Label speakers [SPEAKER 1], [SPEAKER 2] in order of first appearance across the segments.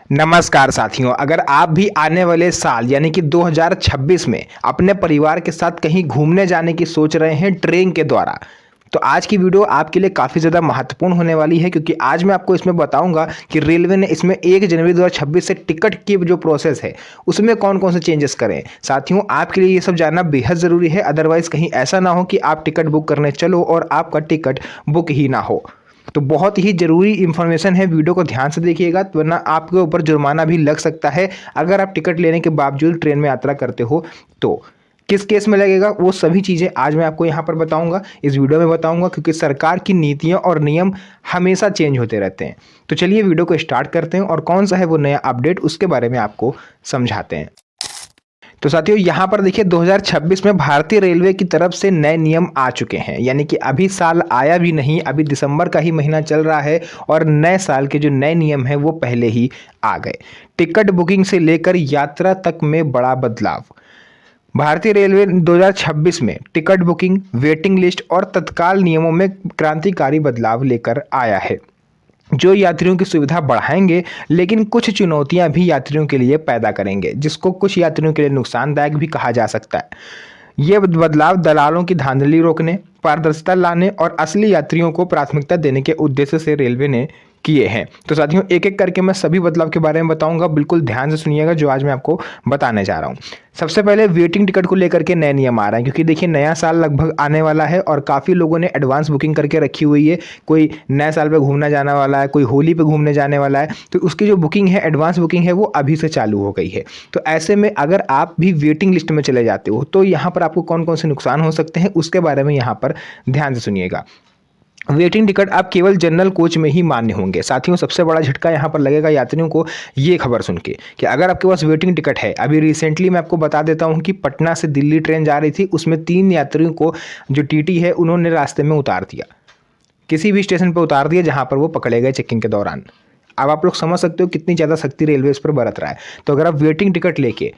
[SPEAKER 1] नमस्कार साथियों, अगर आप भी आने वाले साल यानी कि 2026 में अपने परिवार के साथ कहीं घूमने जाने की सोच रहे हैं ट्रेन के द्वारा, तो आज की वीडियो आपके लिए काफ़ी ज़्यादा महत्वपूर्ण होने वाली है क्योंकि आज मैं आपको इसमें बताऊंगा कि रेलवे ने इसमें 1 जनवरी 2026 से टिकट की जो प्रोसेस है उसमें कौन-कौन से चेंजेस करें। साथियों, आपके लिए ये सब जानना बेहद ज़रूरी है, अदरवाइज़ कहीं ऐसा ना हो कि आप टिकट बुक करने चलो और आपका टिकट बुक ही ना हो। तो बहुत ही ज़रूरी इन्फॉर्मेशन है, वीडियो को ध्यान से देखिएगा वरना आपके ऊपर जुर्माना भी लग सकता है अगर आप टिकट लेने के बावजूद ट्रेन में यात्रा करते हो तो। किस केस में लगेगा वो सभी चीज़ें आज मैं आपको यहाँ पर बताऊंगा, इस वीडियो में बताऊंगा, क्योंकि सरकार की नीतियाँ और नियम हमेशा चेंज होते रहते हैं। तो चलिए वीडियो को स्टार्ट करते हैं और कौन सा है वो नया अपडेट उसके बारे में आपको समझाते हैं। तो साथियों, यहाँ पर देखिए 2026 में भारतीय रेलवे की तरफ से नए नियम आ चुके हैं, यानी कि अभी साल आया भी नहीं, अभी दिसंबर का ही महीना चल रहा है और नए साल के जो नए नियम हैं वो पहले ही आ गए। टिकट बुकिंग से लेकर यात्रा तक में बड़ा बदलाव। भारतीय रेलवे 2026 में टिकट बुकिंग, वेटिंग लिस्ट और तत्काल नियमों में क्रांतिकारी बदलाव लेकर आया है जो यात्रियों की सुविधा बढ़ाएंगे, लेकिन कुछ चुनौतियां भी यात्रियों के लिए पैदा करेंगे, जिसको कुछ यात्रियों के लिए नुकसानदायक भी कहा जा सकता है। ये बदलाव दलालों की धांधली रोकने, पारदर्शिता लाने और असली यात्रियों को प्राथमिकता देने के उद्देश्य से रेलवे ने किए हैं। तो साथियों, एक एक करके मैं सभी बदलाव के बारे में बताऊंगा, बिल्कुल ध्यान से सुनिएगा जो आज मैं आपको बताने जा रहा हूं। सबसे पहले वेटिंग टिकट को लेकर के नए नियम आ रहे हैं, क्योंकि देखिए नया साल लगभग आने वाला है और काफ़ी लोगों ने एडवांस बुकिंग करके रखी हुई है। कोई नए साल पे घूमना जाने वाला है, कोई होली पे घूमने जाने वाला है, तो उसकी जो बुकिंग है, एडवांस बुकिंग है, वो अभी से चालू हो गई है। तो ऐसे में अगर आप भी वेटिंग लिस्ट में चले जाते हो तो यहाँ पर आपको कौन कौन से नुकसान हो सकते हैं उसके बारे में यहाँ पर ध्यान से सुनिएगा। वेटिंग टिकट आप केवल जनरल कोच में ही मान्य होंगे। साथियों, सबसे बड़ा झटका यहाँ पर लगेगा यात्रियों को ये खबर सुन के कि अगर आपके पास वेटिंग टिकट है, अभी रिसेंटली मैं आपको बता देता हूँ कि पटना से दिल्ली ट्रेन जा रही थी, उसमें 3 यात्रियों को जो टीटी है उन्होंने रास्ते में उतार दिया, किसी भी स्टेशन पर उतार दिया जहाँ पर वो पकड़े गए चेकिंग के दौरान। अब आप लोग समझ सकते हो कितनी ज़्यादा सख्ती रेलवे इस पर बरत रहा है। तो अगर आप वेटिंग टिकट लेके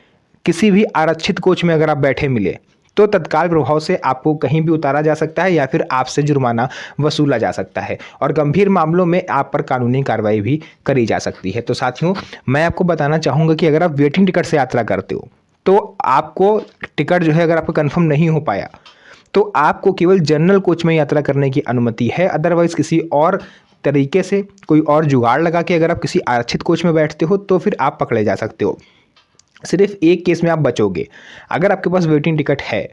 [SPEAKER 1] किसी भी आरक्षित कोच में अगर आप बैठे मिले तो तत्काल प्रभाव से आपको कहीं भी उतारा जा सकता है या फिर आपसे जुर्माना वसूला जा सकता है और गंभीर मामलों में आप पर कानूनी कार्रवाई भी करी जा सकती है। तो साथियों, मैं आपको बताना चाहूँगा कि अगर आप वेटिंग टिकट से यात्रा करते हो तो आपको टिकट जो है अगर आपका कन्फर्म नहीं हो पाया तो आपको केवल जनरल कोच में यात्रा करने की अनुमति है। अदरवाइज किसी और तरीके से कोई और जुगाड़ लगा के अगर आप किसी आरक्षित कोच में बैठते हो तो फिर आप पकड़े जा सकते हो। सिर्फ एक केस में आप बचोगे, अगर आपके पास वेटिंग टिकट है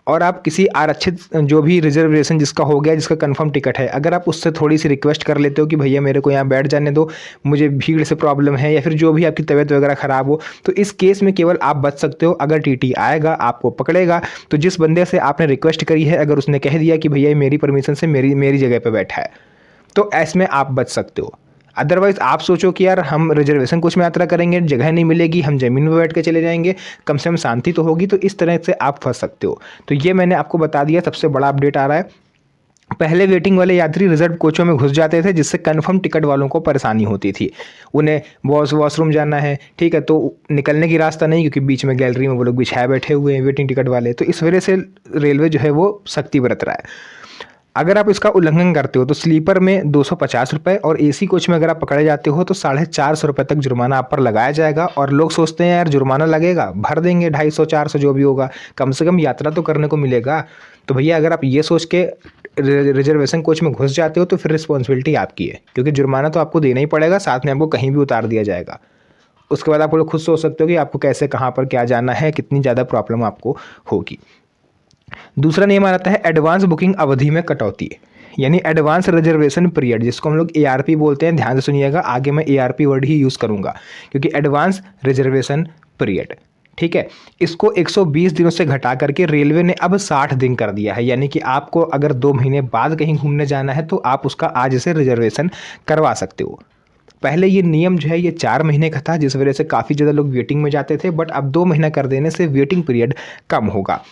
[SPEAKER 1] और आप किसी आरक्षित जो भी रिजर्वेशन जिसका हो गया, जिसका कंफर्म टिकट है, अगर आप उससे थोड़ी सी रिक्वेस्ट कर लेते हो कि भैया मेरे को यहाँ बैठ जाने दो, मुझे भीड़ से प्रॉब्लम है, या फिर जो भी आपकी तबीयत वगैरह ख़राब हो, तो इस केस में केवल आप बच सकते हो। अगर टीटी आएगा, आपको पकड़ेगा, तो जिस बंदे से आपने रिक्वेस्ट करी है अगर उसने कह दिया कि भैया मेरी परमिशन से मेरी जगह पर बैठा है, तो ऐसमें आप बच सकते हो। अदरवाइज आप सोचो कि यार हम रिजर्वेशन कोच में यात्रा करेंगे, जगह नहीं मिलेगी, हम ज़मीन में बैठ के चले जाएंगे, कम से कम शांति तो होगी, तो इस तरह से आप फंस सकते हो। तो ये मैंने आपको बता दिया, सबसे बड़ा अपडेट आ रहा है। पहले वेटिंग वाले यात्री रिजर्व कोचों में घुस जाते थे, जिससे कन्फर्म टिकट वालों को परेशानी होती थी। उन्हें वॉशरूम जाना है, ठीक है, तो निकलने की रास्ता नहीं, क्योंकि बीच में गैलरी में वो लोग बिछाए बैठे हुए हैं वेटिंग टिकट वाले। तो इस वजह से रेलवे जो है वो सख्ती बरत रहा है। अगर आप इसका उल्लंघन करते हो तो स्लीपर में 250 रुपये और एसी कोच में अगर आप पकड़े जाते हो तो 450 रुपये तक जुर्माना आप पर लगाया जाएगा। और लोग सोचते हैं यार जुर्माना लगेगा, भर देंगे 250 400 जो भी होगा, कम से कम यात्रा तो करने को मिलेगा। तो भैया अगर आप ये सोच के रिजर्वेशन कोच में घुस जाते हो तो फिर रिस्पॉन्सिबिलिटी आपकी है, क्योंकि जुर्माना तो आपको देना ही पड़ेगा, साथ में आपको कहीं भी उतार दिया जाएगा। उसके बाद आप लोग खुद सोच सकते हो कि आपको कैसे, कहाँ पर क्या जाना है, कितनी ज़्यादा प्रॉब्लम आपको होगी। दूसरा नियम आ जाता है एडवांस बुकिंग अवधि में कटौती, यानी एडवांस रिजर्वेशन पीरियड, जिसको हम लोग एआरपी बोलते हैं। ध्यान से सुनिएगा, आगे मैं एआरपी वर्ड ही यूज़ करूंगा, क्योंकि एडवांस रिजर्वेशन पीरियड, ठीक है, इसको 120 दिनों से घटा करके रेलवे ने अब 60 दिन कर दिया है। यानी कि आपको अगर 2 महीने बाद कहीं घूमने जाना है तो आप उसका आज से रिजर्वेशन करवा सकते हो। पहले ये नियम जो है ये 4 महीने का था, जिस वजह से काफ़ी ज़्यादा लोग वेटिंग में जाते थे, बट अब 2 महीना कर देने से वेटिंग पीरियड कम होगा।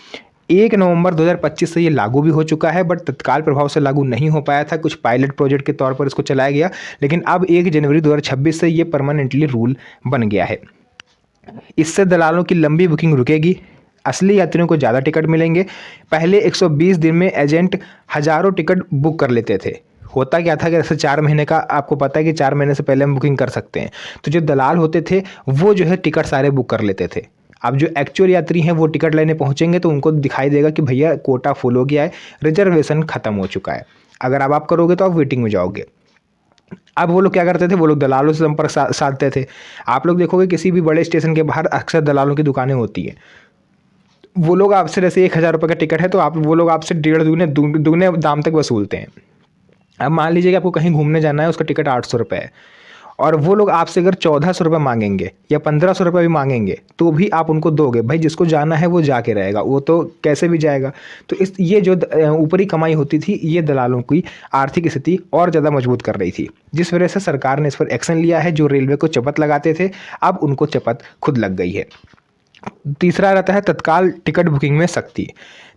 [SPEAKER 1] 1 नवंबर 2025 से ये लागू भी हो चुका है, बट तत्काल प्रभाव से लागू नहीं हो पाया था, कुछ पायलट प्रोजेक्ट के तौर पर इसको चलाया गया, लेकिन अब 1 जनवरी 2026 से ये परमानेंटली रूल बन गया है। इससे दलालों की लंबी बुकिंग रुकेगी, असली यात्रियों को ज़्यादा टिकट मिलेंगे। पहले 120 दिन में एजेंट हज़ारों टिकट बुक कर लेते थे, होता क्या था कि जैसे 4 महीने का आपको पता है कि 4 महीने से पहले हम बुकिंग कर सकते हैं, तो जो दलाल होते थे वो जो है टिकट सारे बुक कर लेते थे। अब जो एक्चुअल यात्री हैं वो टिकट लेने पहुंचेंगे तो उनको दिखाई देगा कि भैया कोटा फुल हो गया है, रिजर्वेशन खत्म हो चुका है। अगर अब आप करोगे तो आप वेटिंग में जाओगे। अब वो लोग क्या करते थे, वो लोग दलालों से संपर्क साधते थे। आप लोग देखोगे किसी भी बड़े स्टेशन के बाहर अक्सर दलालों की दुकानें होती हैं। वो लोग आपसे जैसे 1,000 रुपये का टिकट है तो वो लोग आपसे डेढ़ दुगने दुगने दाम तक वसूलते हैं। अब मान लीजिए कि आपको कहीं घूमने जाना है, उसका टिकट 800 रुपये है, और वो लोग आपसे अगर 1,400 रुपये मांगेंगे या 1,500 रुपये भी मांगेंगे तो भी आप उनको दोगे। भाई जिसको जाना है वो जाके रहेगा, वो तो कैसे भी जाएगा। तो ये जो ऊपरी कमाई होती थी, ये दलालों की आर्थिक स्थिति और ज़्यादा मजबूत कर रही थी, जिस वजह से सरकार ने इस पर एक्शन लिया है। जो रेलवे को चपत लगाते थे, अब उनको चपत खुद लग गई है। तीसरा रहता है तत्काल टिकट बुकिंग में सख्ती।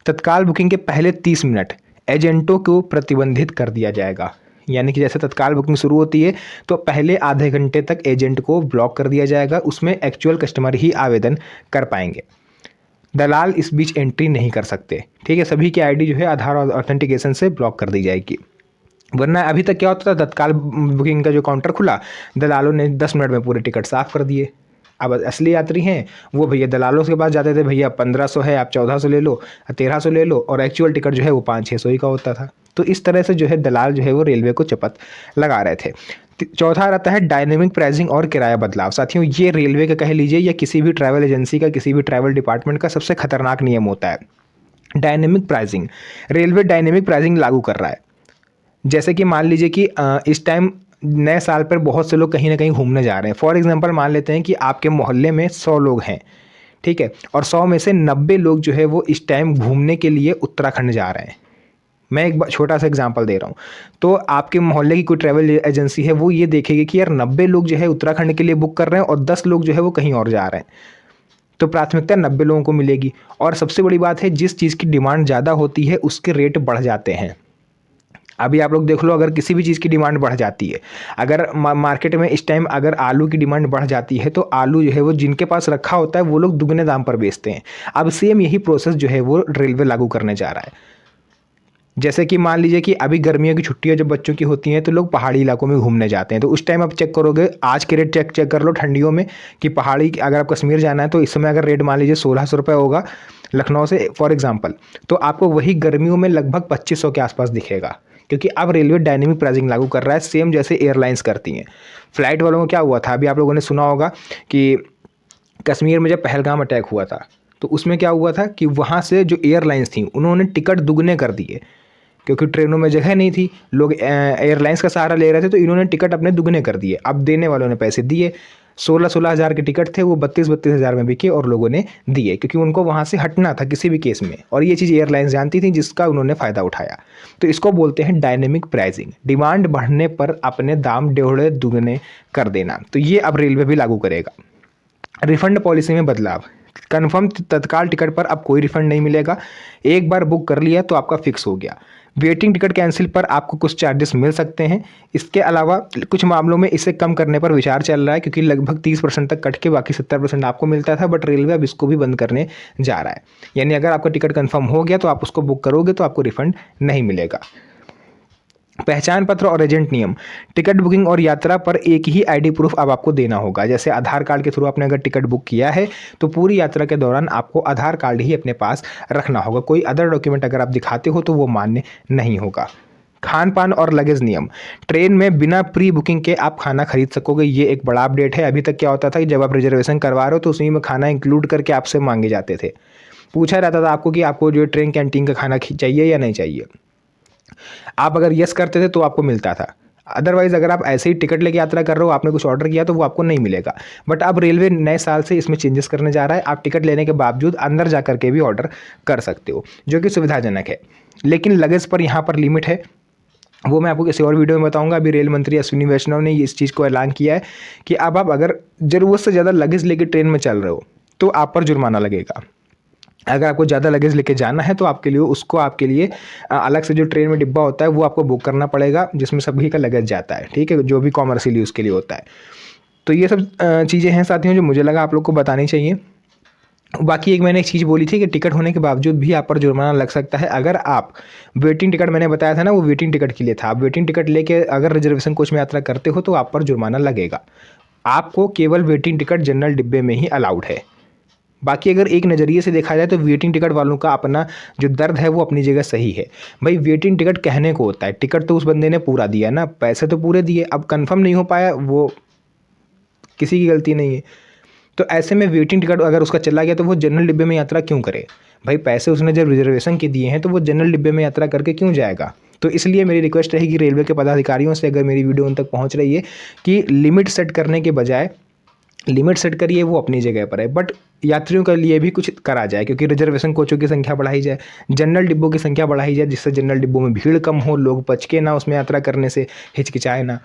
[SPEAKER 1] तत्काल बुकिंग के पहले 30 मिनट एजेंटों को प्रतिबंधित कर दिया जाएगा। यानी कि जैसे तत्काल बुकिंग शुरू होती है तो पहले आधे घंटे तक एजेंट को ब्लॉक कर दिया जाएगा, उसमें एक्चुअल कस्टमर ही आवेदन कर पाएंगे। दलाल इस बीच एंट्री नहीं कर सकते, ठीक है। सभी की आईडी जो है आधार और ऑथेंटिकेशन से ब्लॉक कर दी जाएगी। वरना अभी तक क्या होता था, तत्काल बुकिंग का जो काउंटर खुला, दलालों ने 10 मिनट में पूरे टिकट साफ कर दिए। अब असली यात्री हैं वो भैया दलालों के पास जाते थे, भैया 1500 है आप 1400 ले लो, 1300 ले लो, और एक्चुअल टिकट जो है वो 500-600 ही का होता था। तो इस तरह से जो है दलाल जो है वो रेलवे को चपत लगा रहे थे। चौथा रहता है डायनेमिक प्राइसिंग और किराया बदलाव। साथियों, ये रेलवे का कह लीजिए या किसी भी ट्रैवल एजेंसी का, किसी भी ट्रैवल डिपार्टमेंट का सबसे खतरनाक नियम होता है dynamic pricing. Railway dynamic pricing लागू कर रहा है। जैसे कि मान लीजिए कि इस टाइम नए साल पर बहुत से लोग कहीं ना कहीं घूमने जा रहे हैं। फॉर एग्जांपल मान लेते हैं कि आपके मोहल्ले में 100 लोग हैं, ठीक है, और 100 में से 90 लोग जो है वो इस टाइम घूमने के लिए उत्तराखंड जा रहे हैं। मैं एक छोटा सा एग्जांपल दे रहा हूँ। तो आपके मोहल्ले की कोई ट्रैवल एजेंसी है, वो ये देखेगी कि यार 90 लोग जो है उत्तराखंड के लिए बुक कर रहे हैं और 10 लोग जो है वो कहीं और जा रहे हैं, तो प्राथमिकता 90 लोगों को मिलेगी। और सबसे बड़ी बात है, जिस चीज़ की डिमांड ज़्यादा होती है उसके रेट बढ़ जाते हैं। अभी आप लोग देख लो, अगर किसी भी चीज़ की डिमांड बढ़ जाती है, अगर मार्केट में इस टाइम अगर आलू की डिमांड बढ़ जाती है, तो आलू जो है वो जिनके पास रखा होता है वो लोग दुगने दाम पर बेचते हैं। अब सेम यही प्रोसेस जो है वो रेलवे लागू करने जा रहा है। जैसे कि मान लीजिए कि अभी गर्मियों की छुट्टियां जब बच्चों की होती हैं तो लोग पहाड़ी इलाकों में घूमने जाते हैं, तो उस टाइम आप चेक करोगे, आज के रेट चेक कर लो ठंडियों में कि पहाड़ी, अगर आप कश्मीर जाना है तो इस समय अगर रेट मान लीजिए 1,600 रुपये होगा लखनऊ से फॉर एग्जाम्पल, तो आपको वही गर्मियों में लगभग 2,500 के आसपास दिखेगा, क्योंकि अब रेलवे डायनेमिक प्राइसिंग लागू कर रहा है, सेम जैसे एयरलाइंस करती हैं। फ्लाइट वालों को क्या हुआ था, अभी आप लोगों ने सुना होगा कि कश्मीर में जब पहलगाम अटैक हुआ था तो उसमें क्या हुआ था कि वहाँ से जो एयरलाइंस थी उन्होंने टिकट दुगने कर दिए, क्योंकि ट्रेनों में जगह नहीं थी, लोग एयरलाइंस का सहारा ले रहे थे, तो इन्होंने टिकट अपने दुगने कर दिए। अब देने वालों ने पैसे दिए, 16-16 हज़ार के टिकट थे वो 32-32 हज़ार में बिके और लोगों ने दिए, क्योंकि उनको वहाँ से हटना था किसी भी केस में, और ये चीज़ एयरलाइंस जानती थी जिसका उन्होंने फ़ायदा उठाया। तो इसको बोलते हैं डायनेमिक प्राइसिंग, डिमांड बढ़ने पर अपने दाम डेढ़े दुगने कर देना। तो ये अब रेलवे भी लागू करेगा। रिफंड पॉलिसी में बदलाव। कन्फर्म तत्काल टिकट पर अब कोई रिफंड नहीं मिलेगा, एक बार बुक कर लिया तो आपका फिक्स हो गया। वेटिंग टिकट कैंसिल पर आपको कुछ चार्जेस मिल सकते हैं। इसके अलावा कुछ मामलों में इसे कम करने पर विचार चल रहा है, क्योंकि लगभग 30% तक कट के बाकी 70% आपको मिलता था, बट रेलवे अब इसको भी बंद करने जा रहा है। यानी अगर आपका टिकट कंफर्म हो गया तो आप उसको बुक करोगे तो आपको रिफंड नहीं मिलेगा। पहचान पत्र और एजेंट नियम। टिकट बुकिंग और यात्रा पर एक ही आईडी प्रूफ अब आपको देना होगा। जैसे आधार कार्ड के थ्रू आपने अगर टिकट बुक किया है तो पूरी यात्रा के दौरान आपको आधार कार्ड ही अपने पास रखना होगा, कोई अदर डॉक्यूमेंट अगर आप दिखाते हो तो वो मान्य नहीं होगा। खान पान और लगेज नियम। ट्रेन में बिना प्री बुकिंग के आप खाना खरीद सकोगे, ये एक बड़ा अपडेट है। अभी तक क्या होता था कि जब आप रिजर्वेशन करवा रहे हो तो उसी में खाना इंक्लूड करके आपसे मांगे जाते थे, पूछा जाता था आपको कि आपको जो ट्रेन कैंटीन का खाना चाहिए या नहीं चाहिए। आप अगर यस करते थे तो आपको मिलता था, अदरवाइज अगर आप ऐसे ही टिकट लेके यात्रा कर रहे हो, आपने कुछ ऑर्डर किया तो वो आपको नहीं मिलेगा। बट अब रेलवे नए साल से इसमें चेंजेस करने जा रहा है, आप टिकट लेने के बावजूद अंदर जा करके भी ऑर्डर कर सकते हो, जो कि सुविधाजनक है। लेकिन लगेज पर यहाँ पर लिमिट है, वो मैं आपको किसी और वीडियो में बताऊंगा। अभी रेल मंत्री अश्विनी वैष्णव ने इस चीज़ को ऐलान किया है कि अब आप अगर ज़रूरत से ज़्यादा लगेज लेके ट्रेन में चल रहे हो तो आप पर जुर्माना लगेगा। अगर आपको ज़्यादा लगेज लेके जाना है तो आपके लिए अलग से जो ट्रेन में डिब्बा होता है वो आपको बुक करना पड़ेगा, जिसमें सभी का लगेज जाता है, ठीक है, जो भी कॉमर्शियल यूज़ के लिए होता है। तो ये सब चीज़ें हैं साथियों जो मुझे लगा आप लोग को बतानी चाहिए। बाकी एक मैंने एक चीज़ बोली थी कि टिकट होने के बावजूद भी आप पर जुर्माना लग सकता है अगर आप वेटिंग टिकट, मैंने बताया था ना, वो वेटिंग टिकट के लिए था। आप वेटिंग टिकट लेके अगर रिजर्वेशन कोच में यात्रा करते हो तो आप पर जुर्माना लगेगा। आपको केवल वेटिंग टिकट जनरल डिब्बे में ही अलाउड है। बाकी अगर एक नज़रिए से देखा जाए तो वेटिंग टिकट वालों का अपना जो दर्द है वो अपनी जगह सही है। भाई वेटिंग टिकट कहने को होता है, टिकट तो उस बंदे ने पूरा दिया ना, पैसे तो पूरे दिए, अब कंफर्म नहीं हो पाया वो किसी की गलती नहीं है। तो ऐसे में वेटिंग टिकट अगर उसका चला गया तो वो जनरल डिब्बे में यात्रा क्यों करे? भाई पैसे उसने जब रिजर्वेशन के दिए हैं तो वो जनरल डिब्बे में यात्रा करके क्यों जाएगा? तो इसलिए मेरी रिक्वेस्ट रहेगी रेलवे के पदाधिकारियों से, अगर मेरी वीडियो उन तक पहुंच रही है, कि लिमिट सेट करने के बजाय लिमिट सेट करिए, वो अपनी जगह पर है, बट यात्रियों के लिए भी कुछ करा जाए, क्योंकि रिजर्वेशन कोचों की संख्या बढ़ाई जाए, जनरल डिब्बों की संख्या बढ़ाई जाए, जिससे जनरल डिब्बों में भीड़ कम हो, लोग बचके ना उसमें यात्रा करने से हिचकिचाए ना।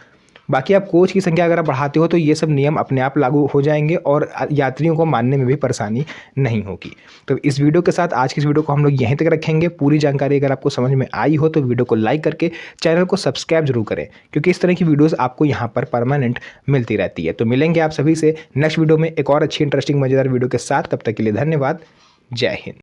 [SPEAKER 1] बाकी आप कोच की संख्या अगर आप बढ़ाते हो तो ये सब नियम अपने आप लागू हो जाएंगे और यात्रियों को मानने में भी परेशानी नहीं होगी। तो इस वीडियो के साथ आज की इस वीडियो को हम लोग यहीं तक रखेंगे। पूरी जानकारी अगर आपको समझ में आई हो तो वीडियो को लाइक करके चैनल को सब्सक्राइब जरूर करें, क्योंकि इस तरह की वीडियोज़ आपको यहाँ पर परमानेंट मिलती रहती है। तो मिलेंगे आप सभी से नेक्स्ट वीडियो में एक और अच्छी इंटरेस्टिंग मज़ेदार वीडियो के साथ। तब तक के लिए धन्यवाद। जय हिंद।